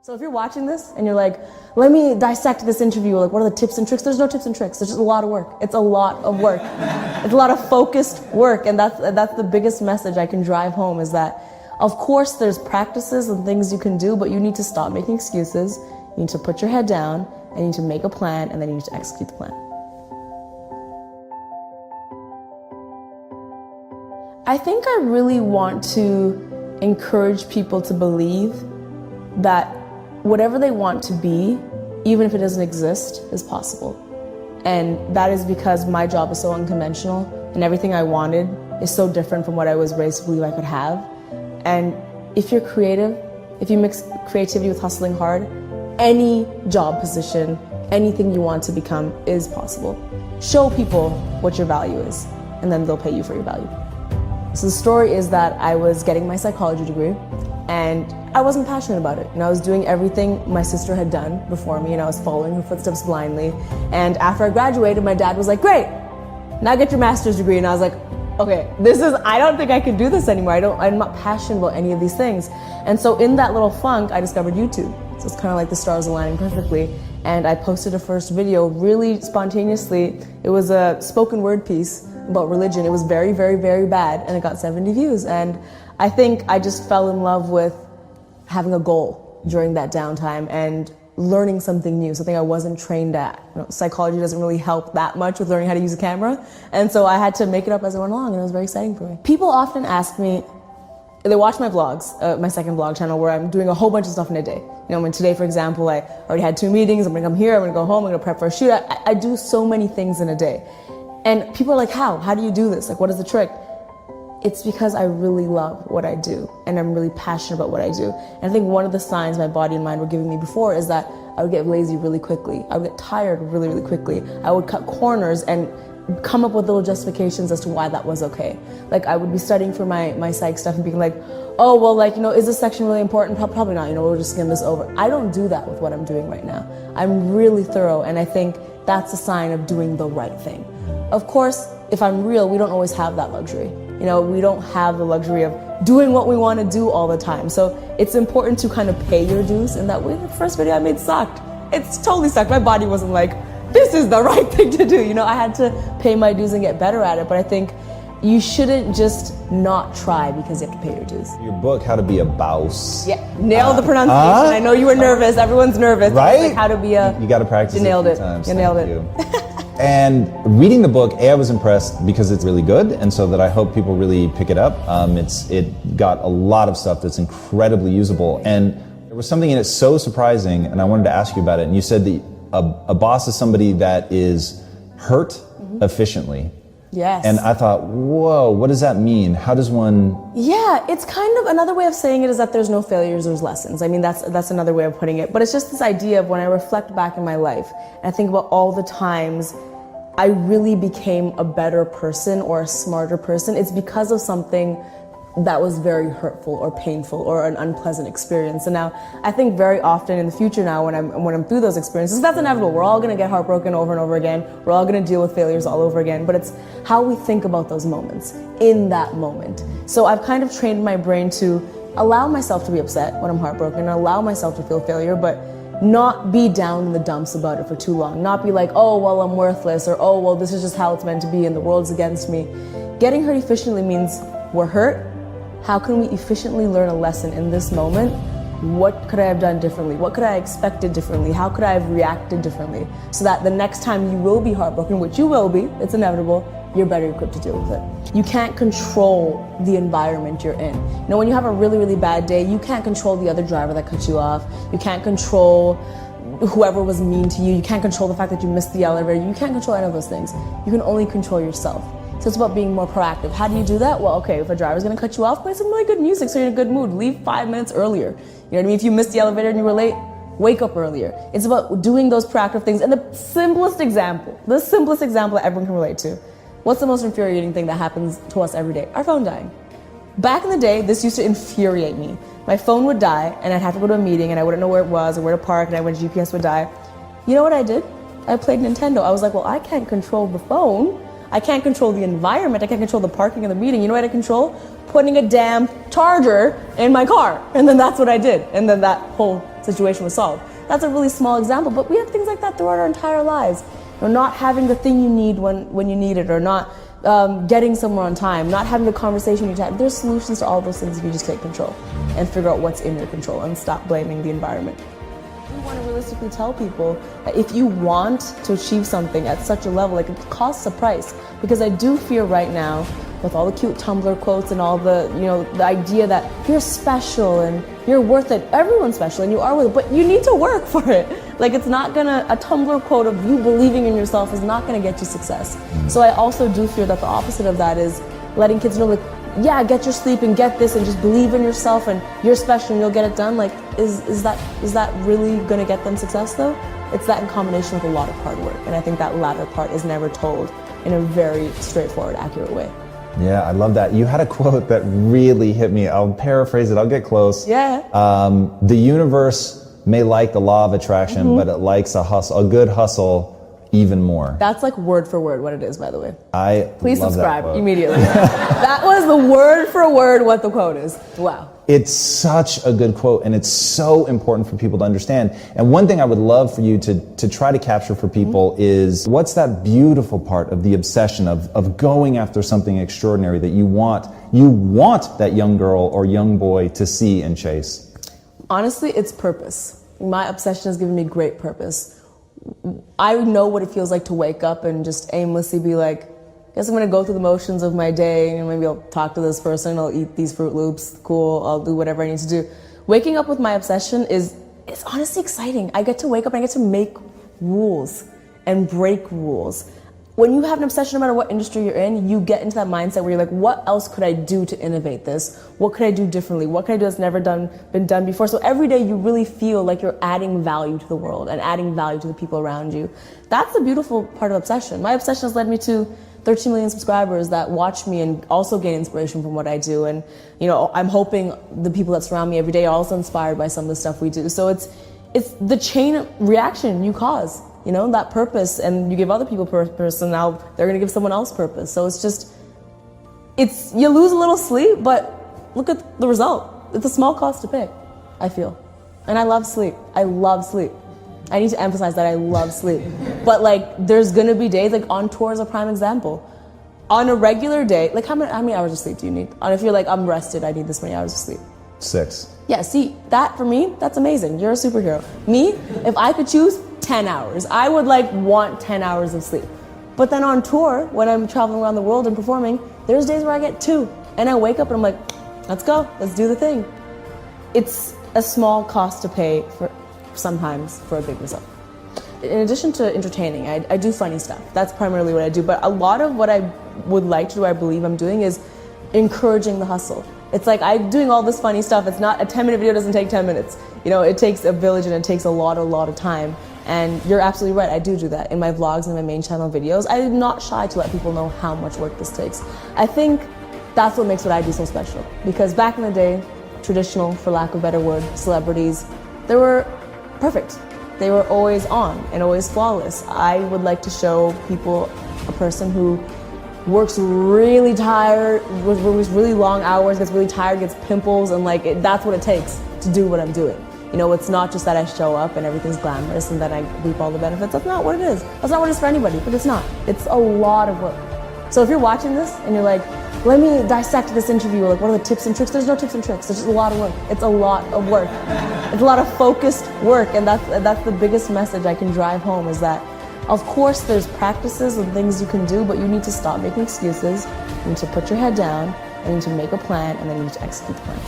So if you're watching this and you're like, let me dissect this interview, like what are the tips and tricks? There's no tips and tricks. There's just a lot of work. It's a lot of work. It's a lot of focused work. And that's the biggest message I can drive home, is that of course there's practices and things you can do, but you need to stop making excuses. You need to put your head down and you need to make a plan, and then you need to execute the plan. I think I really want to encourage people to believe that whatever they want to be, even if it doesn't exist, is possible. And that is because my job is so unconventional, and everything I wanted is so different from what I was raised to believe I could have. And if you're creative, if you mix creativity with hustling hard, any job position, anything you want to become is possible. Show people what your value is, and then they'll pay you for your value. So the story is that I was getting my psychology degree, and I wasn't passionate about it. And I was doing everything my sister had done before me, and I was following her footsteps blindly. And after I graduated, my dad was like, great, now get your master's degree. And I was like, okay, I don't think I can do this anymore. I'm not passionate about any of these things. And so in that little funk, I discovered YouTube. So it's kind of like the stars aligning perfectly. And I posted a first video really spontaneously. It was a spoken word piece about religion. It was very, very, very bad, and it got 70 views. And I think I just fell in love with having a goal during that downtime and learning something new, something I wasn't trained at. Psychology doesn't really help that much with learning how to use a camera, and so I had to make it up as I went along, and it was very exciting for me. People often ask me, they watch my vlogs, my second vlog channel, where I'm doing a whole bunch of stuff in a day. Today, for example, I already had 2 meetings, I'm gonna come here, I'm gonna go home, I'm gonna prep for a shoot. I do so many things in a day. And people are like, how do you do this? Like, what is the trick? It's because I really love what I do, and I'm really passionate about what I do. And I think one of the signs my body and mind were giving me before is that I would get lazy really quickly. I would get tired really, really quickly. I would cut corners and come up with little justifications as to why that was okay. Like, I would be studying for my psych stuff and being like, oh, well, like, is this section really important? Probably not, we'll just skim this over. I don't do that with what I'm doing right now. I'm really thorough, and I think that's a sign of doing the right thing. Of course, if I'm real, we don't always have that luxury. We don't have the luxury of doing what we want to do all the time. So it's important to kind of pay your dues. And that way, the first video I made sucked. It's totally sucked. My body wasn't like, this is the right thing to do. I had to pay my dues and get better at it. But I think you shouldn't just not try because you have to pay your dues. Your book, How to Be a Boss. Yeah, nailed the pronunciation. I know you were nervous. Everyone's nervous. Right? Like how to be a... You got to practice You nailed it. Times. You nailed it. And reading the book, I was impressed because it's really good, and so that I hope people really pick it up. It got a lot of stuff that's incredibly usable, and there was something in it so surprising, and I wanted to ask you about it. And you said that a boss is somebody that is hurt efficiently. Yes. And I thought, whoa, what does that mean? How does one... Yeah, it's kind of another way of saying it is that there's no failures, there's lessons. I mean, that's another way of putting it. But it's just this idea of when I reflect back in my life, and I think about all the times I really became a better person or a smarter person, it's because of something that was very hurtful or painful or an unpleasant experience. And now I think very often in the future now when I'm through those experiences, that's inevitable. We're all gonna get heartbroken over and over again. We're all gonna deal with failures all over again, but it's how we think about those moments in that moment. So I've kind of trained my brain to allow myself to be upset when I'm heartbroken, allow myself to feel failure, but not be down in the dumps about it for too long. Not be like, oh, well, I'm worthless, or oh, well, this is just how it's meant to be and the world's against me. Getting hurt efficiently means we're hurt. How can we efficiently learn a lesson in this moment? What could I have done differently? What could I have expected differently? How could I have reacted differently? So that the next time you will be heartbroken, which you will be, it's inevitable, you're better equipped to deal with it. You can't control the environment you're in. When you have a really, really bad day, you can't control the other driver that cut you off. You can't control whoever was mean to you. You can't control the fact that you missed the elevator. You can't control any of those things. You can only control yourself. So it's about being more proactive. How do you do that? Well, okay, if a driver's gonna cut you off, play some really good music so you're in a good mood. Leave 5 minutes earlier. You know what I mean? If you missed the elevator and you were late, wake up earlier. It's about doing those proactive things. And the simplest example that everyone can relate to. What's the most infuriating thing that happens to us every day? Our phone dying. Back in the day, this used to infuriate me. My phone would die and I'd have to go to a meeting and I wouldn't know where it was or where to park, and my GPS would die. You know what I did? I played Nintendo. I was like, well, I can't control the phone. I can't control the environment. I can't control the parking of the meeting. You know what I control? Putting a damn charger in my car. And then that's what I did. And then that whole situation was solved. That's a really small example, but we have things like that throughout our entire lives. Or not having the thing you need when you need it, or not getting somewhere on time, not having the conversation you have. There's solutions to all those things if you just take control and figure out what's in your control and stop blaming the environment. We want to realistically tell people that if you want to achieve something at such a level, like, it costs a price. Because I do fear right now, with all the cute Tumblr quotes and all the, the idea that you're special and you're worth it. Everyone's special and you are worth it, but you need to work for it. Like, it's not gonna, a Tumblr quote of you believing in yourself is not gonna get you success. So I also do fear that the opposite of that is letting kids know, like, yeah, get your sleep and get this and just believe in yourself and you're special and you'll get it done. Like, is that really gonna get them success though? It's that in combination with a lot of hard work. And I think that latter part is never told in a very straightforward, accurate way. Yeah, I love that. You had a quote that really hit me. I'll paraphrase it. I'll get close. Yeah. The universe may like the law of attraction, but it likes a good hustle even more. That's like word for word what it is, by the way. Please love subscribe that quote. immediately. That was the word for word what the quote is. Wow. It's such a good quote, and it's so important for people to understand. And one thing I would love for you to try to capture for people is, what's that beautiful part of the obsession of going after something extraordinary that you want that young girl or young boy to see and chase? Honestly, it's purpose. My obsession has given me great purpose. I know what it feels like to wake up and just aimlessly be like, guess I'm gonna go through the motions of my day and maybe I'll talk to this person, I'll eat these Fruit Loops, cool, I'll do whatever I need to do. Waking up with my obsession is honestly exciting. I get to wake up and I get to make rules and break rules. When you have an obsession, no matter what industry you're in, you get into that mindset where you're like, what else could I do to innovate this? What could I do differently? What could I do that's never been done before? So every day you really feel like you're adding value to the world and adding value to the people around you. That's the beautiful part of obsession. My obsession has led me to 13 million subscribers that watch me and also gain inspiration from what I do. And, I'm hoping the people that surround me every day are also inspired by some of the stuff we do. So it's the chain reaction you cause. That purpose, and you give other people purpose, and now they're gonna give someone else purpose. So you lose a little sleep, but look at the result. It's a small cost to pay, I feel. And I love sleep. I love sleep. I need to emphasize that I love sleep. But there's gonna be days, on tour is a prime example. On a regular day, how many hours of sleep do you need? And if you're I'm rested, I need this many hours of sleep. 6. Yeah, see, that for me, that's amazing. You're a superhero. Me, if I could choose, 10 hours. I would want 10 hours of sleep. But then on tour, when I'm traveling around the world and performing, there's days where I get 2. And I wake up and I'm like, let's go, let's do the thing. It's a small cost to pay sometimes for a big result. In addition to entertaining, I do funny stuff. That's primarily what I do. But a lot of what I would like to do, I believe I'm doing, is encouraging the hustle. It's I'm doing all this funny stuff. It's not, a 10-minute video doesn't take 10 minutes. It takes a village and it takes a lot of time. And you're absolutely right, I do that in my vlogs and my main channel videos. I'm not shy to let people know how much work this takes. I think that's what makes what I do so special. Because back in the day, traditional, for lack of a better word, celebrities, they were perfect. They were always on and always flawless. I would like to show people a person who works really tired, works really long hours, gets really tired, gets pimples, and that's what it takes to do what I'm doing. It's not just that I show up and everything's glamorous and then I reap all the benefits. That's not what it is. That's not what it is for anybody, but it's not. It's a lot of work. So if you're watching this and you're let me dissect this interview, what are the tips and tricks? There's no tips and tricks. There's just a lot of work. It's a lot of work. It's a lot of focused work, and that's the biggest message I can drive home, is that, of course, there's practices and things you can do, but you need to stop making excuses. You need to put your head down, and you need to make a plan, and then you need to execute the plan.